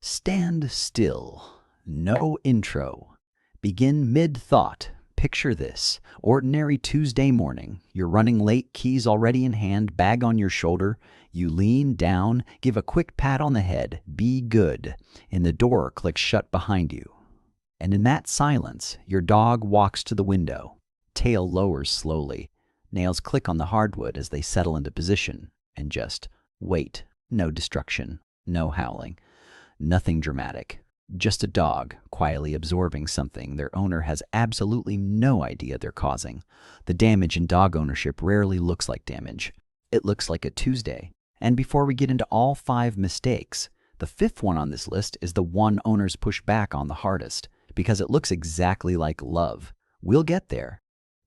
Stand still. No intro. Begin mid-thought. Picture this. Ordinary Tuesday morning. You're running late, keys already in hand, bag on your shoulder. You lean down, give a quick pat on the head. Be good. And the door clicks shut behind you. And in that silence, your dog walks to the window. Tail lowers slowly. Nails click on the hardwood as they settle into position. And just wait. No destruction. No howling. Nothing dramatic. Just a dog quietly absorbing something their owner has absolutely no idea they're causing. The damage in dog ownership rarely looks like damage. It looks like a Tuesday. And before we get into all 5 mistakes, the 5th one on this list is the one owners push back on the hardest because it looks exactly like love. We'll get there.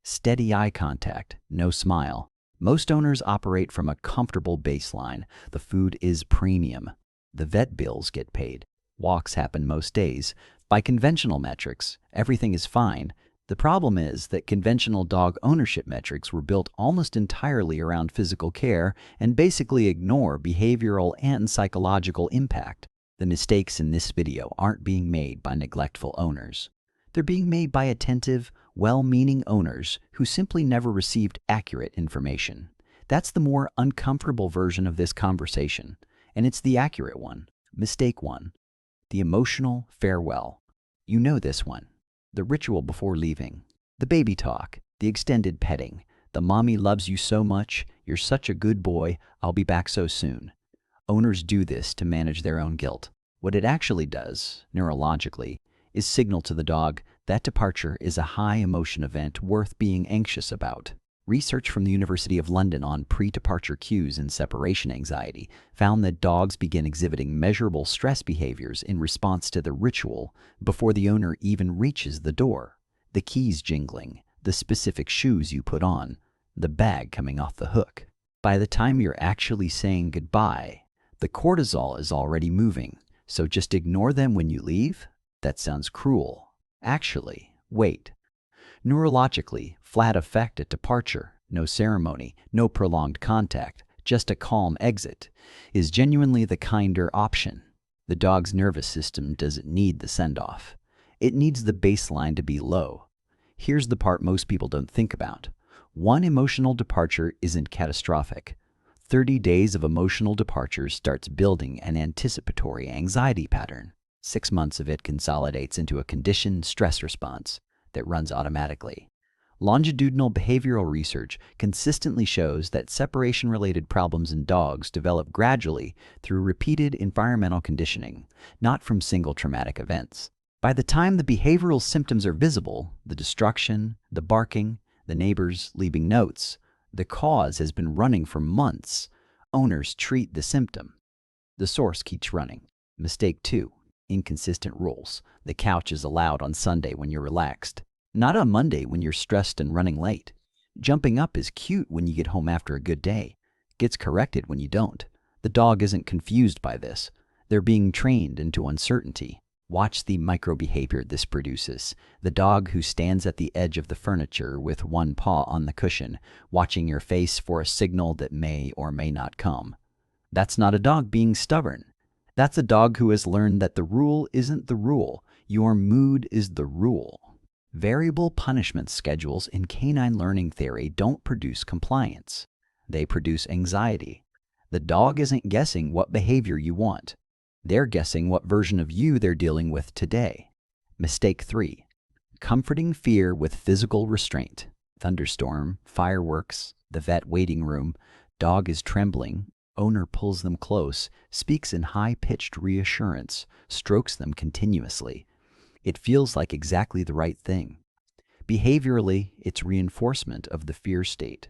Steady eye contact, no smile. Most owners operate from a comfortable baseline. The food is premium. The vet bills get paid. Walks happen most days. By conventional metrics, everything is fine. The problem is that conventional dog ownership metrics were built almost entirely around physical care and basically ignore behavioral and psychological impact. The mistakes in this video aren't being made by neglectful owners. They're being made by attentive, well-meaning owners who simply never received accurate information. That's the more uncomfortable version of this conversation. And it's the accurate one. Mistake 1. The emotional farewell. You know this one. The ritual before leaving. The baby talk. The extended petting. The mommy loves you so much. You're such a good boy. I'll be back so soon. Owners do this to manage their own guilt. What it actually does, neurologically, is signal to the dog that departure is a high emotion event worth being anxious about. Research from the University of London on pre-departure cues and separation anxiety found that dogs begin exhibiting measurable stress behaviors in response to the ritual before the owner even reaches the door. The keys jingling, the specific shoes you put on, the bag coming off the hook. By the time you're actually saying goodbye, the cortisol is already moving, so just ignore them when you leave? That sounds cruel. Actually, wait. Neurologically, flat effect at departure, no ceremony, no prolonged contact, just a calm exit, is genuinely the kinder option. The dog's nervous system doesn't need the send-off. It needs the baseline to be low. Here's the part most people don't think about. One emotional departure isn't catastrophic. 30 days of emotional departure starts building an anticipatory anxiety pattern. 6 months of it consolidates into a conditioned stress response that runs automatically. Longitudinal behavioral research consistently shows that separation-related problems in dogs develop gradually through repeated environmental conditioning, not from single traumatic events. By the time the behavioral symptoms are visible, the destruction, the barking, the neighbors leaving notes, the cause has been running for months. Owners treat the symptom. The source keeps running. Mistake 2. Inconsistent rules. The couch is allowed on Sunday when you're relaxed, not on Monday when you're stressed and running late. Jumping up is cute when you get home after a good day. Gets corrected when you don't. The dog isn't confused by this. They're being trained into uncertainty. Watch the microbehavior this produces. The dog who stands at the edge of the furniture with one paw on the cushion, watching your face for a signal that may or may not come. That's not a dog being stubborn. That's a dog who has learned that the rule isn't the rule. Your mood is the rule. Variable punishment schedules in canine learning theory don't produce compliance. They produce anxiety. The dog isn't guessing what behavior you want. They're guessing what version of you they're dealing with today. Mistake 3. Comforting fear with physical restraint. Thunderstorm, fireworks, the vet waiting room. Dog is trembling. Owner pulls them close, speaks in high-pitched reassurance, strokes them continuously. It feels like exactly the right thing. Behaviorally, it's reinforcement of the fear state.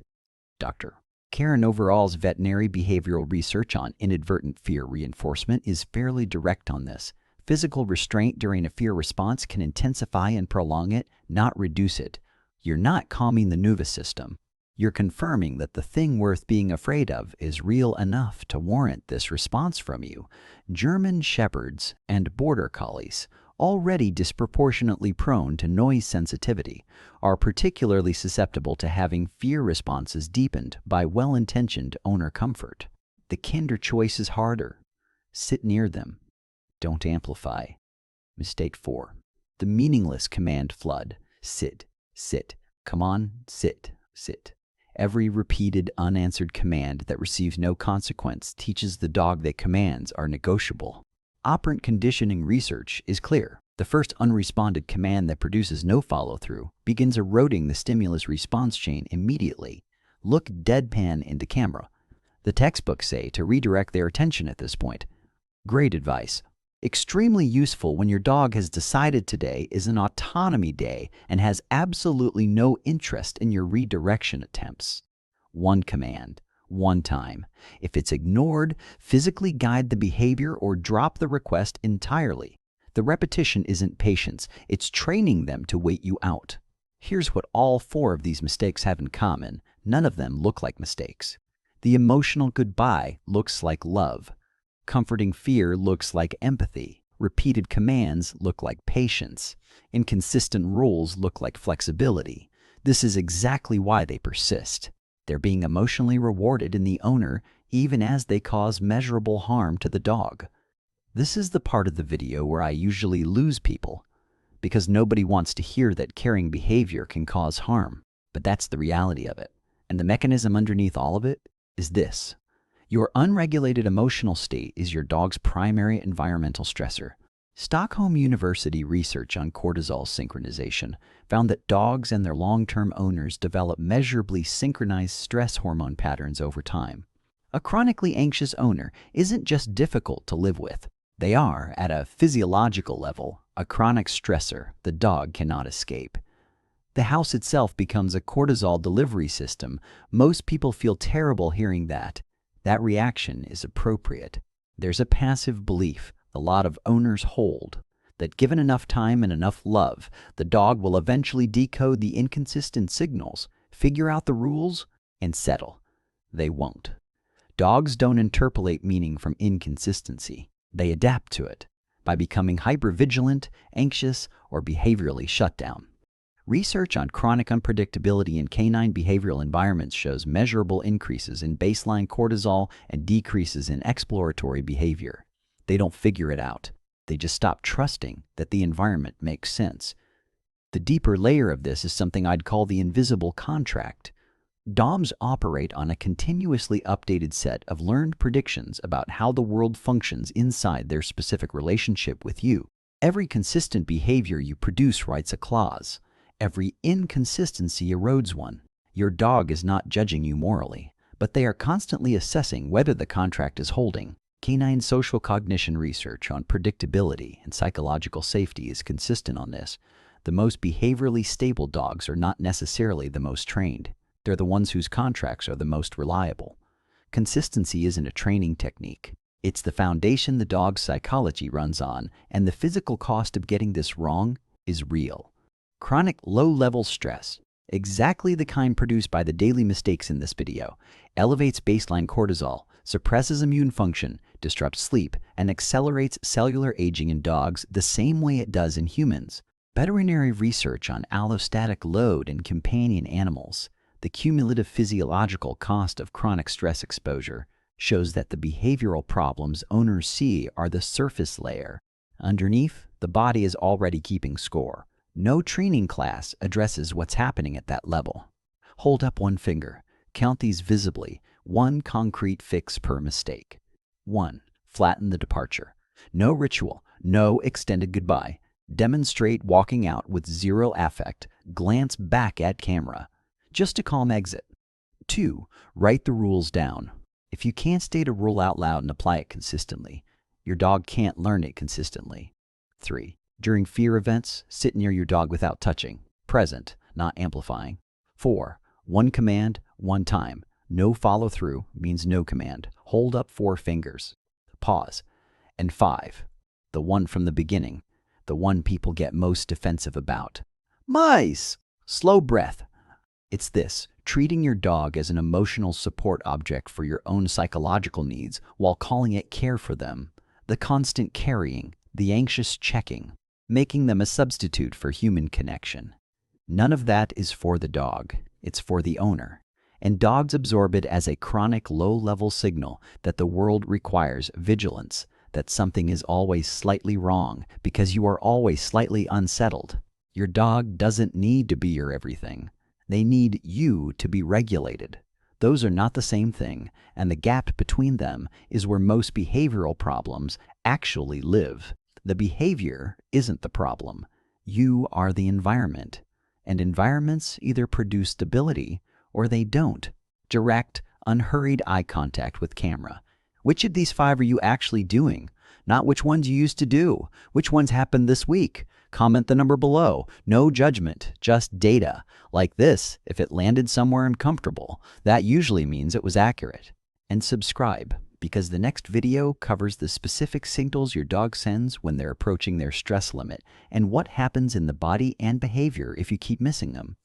Dr. Karen Overall's veterinary behavioral research on inadvertent fear reinforcement is fairly direct on this. Physical restraint during a fear response can intensify and prolong it, not reduce it. You're not calming the nervous system. You're confirming that the thing worth being afraid of is real enough to warrant this response from you. German Shepherds and Border Collies, already disproportionately prone to noise sensitivity, are particularly susceptible to having fear responses deepened by well-intentioned owner comfort. The kinder choice is harder. Sit near them. Don't amplify. Mistake 4. The meaningless command flood. Sit, sit, come on, sit, sit. Every repeated unanswered command that receives no consequence teaches the dog that commands are negotiable. Operant conditioning research is clear. The first unresponded command that produces no follow-through begins eroding the stimulus response chain immediately. Look deadpan into camera. The textbooks say to redirect their attention at this point. Great advice. Extremely useful when your dog has decided today is an autonomy day and has absolutely no interest in your redirection attempts. One command, one time. If it's ignored, physically guide the behavior or drop the request entirely. The repetition isn't patience, it's training them to wait you out. Here's what all 4 of these mistakes have in common. None of them look like mistakes. The emotional goodbye looks like love. Comforting fear looks like empathy. Repeated commands look like patience. Inconsistent rules look like flexibility. This is exactly why they persist. They're being emotionally rewarded in the owner even as they cause measurable harm to the dog. This is the part of the video where I usually lose people, because nobody wants to hear that caring behavior can cause harm. But that's the reality of it. And the mechanism underneath all of it is this. Your unregulated emotional state is your dog's primary environmental stressor. Stockholm University research on cortisol synchronization found that dogs and their long-term owners develop measurably synchronized stress hormone patterns over time. A chronically anxious owner isn't just difficult to live with. They are, at a physiological level, a chronic stressor the dog cannot escape. The house itself becomes a cortisol delivery system. Most people feel terrible hearing that. That reaction is appropriate. There's a passive belief a lot of owners hold that given enough time and enough love, the dog will eventually decode the inconsistent signals, figure out the rules, and settle. They won't. Dogs don't interpolate meaning from inconsistency. They adapt to it by becoming hypervigilant, anxious, or behaviorally shut down. Research on chronic unpredictability in canine behavioral environments shows measurable increases in baseline cortisol and decreases in exploratory behavior. They don't figure it out. They just stop trusting that the environment makes sense. The deeper layer of this is something I'd call the invisible contract. DOMs operate on a continuously updated set of learned predictions about how the world functions inside their specific relationship with you. Every consistent behavior you produce writes a clause. Every inconsistency erodes one. Your dog is not judging you morally, but they are constantly assessing whether the contract is holding. Canine social cognition research on predictability and psychological safety is consistent on this. The most behaviorally stable dogs are not necessarily the most trained. They're the ones whose contracts are the most reliable. Consistency isn't a training technique. It's the foundation the dog's psychology runs on, and the physical cost of getting this wrong is real. Chronic low-level stress, exactly the kind produced by the daily mistakes in this video, elevates baseline cortisol, suppresses immune function, disrupts sleep, and accelerates cellular aging in dogs the same way it does in humans. Veterinary research on allostatic load in companion animals, the cumulative physiological cost of chronic stress exposure, shows that the behavioral problems owners see are the surface layer. Underneath, the body is already keeping score. No training class addresses what's happening at that level. Hold up one finger. Count these visibly. One concrete fix per mistake. 1. Flatten the departure. No ritual. No extended goodbye. Demonstrate walking out with zero affect. Glance back at camera. Just a calm exit. 2. Write the rules down. If you can't state a rule out loud and apply it consistently, your dog can't learn it consistently. 3. During fear events, sit near your dog without touching. Present, not amplifying. 4. One command, one time. No follow-through means no command. Hold up 4 fingers. Pause. And 5. The one from the beginning. The one people get most defensive about. Mice! Slow breath. It's this, treating your dog as an emotional support object for your own psychological needs while calling it care for them. The constant carrying, the anxious checking, making them a substitute for human connection. None of that is for the dog. It's for the owner. And dogs absorb it as a chronic low-level signal that the world requires vigilance, that something is always slightly wrong because you are always slightly unsettled. Your dog doesn't need to be your everything. They need you to be regulated. Those are not the same thing, and the gap between them is where most behavioral problems actually live. The behavior isn't the problem. You are the environment, and environments either produce stability or they don't. Direct, unhurried eye contact with camera. Which of these 5 are you actually doing? Not which ones you used to do. Which ones happened this week? Comment the number below. No judgment, just data. Like this, if it landed somewhere uncomfortable, that usually means it was accurate. And subscribe, because the next video covers the specific signals your dog sends when they're approaching their stress limit and what happens in the body and behavior if you keep missing them.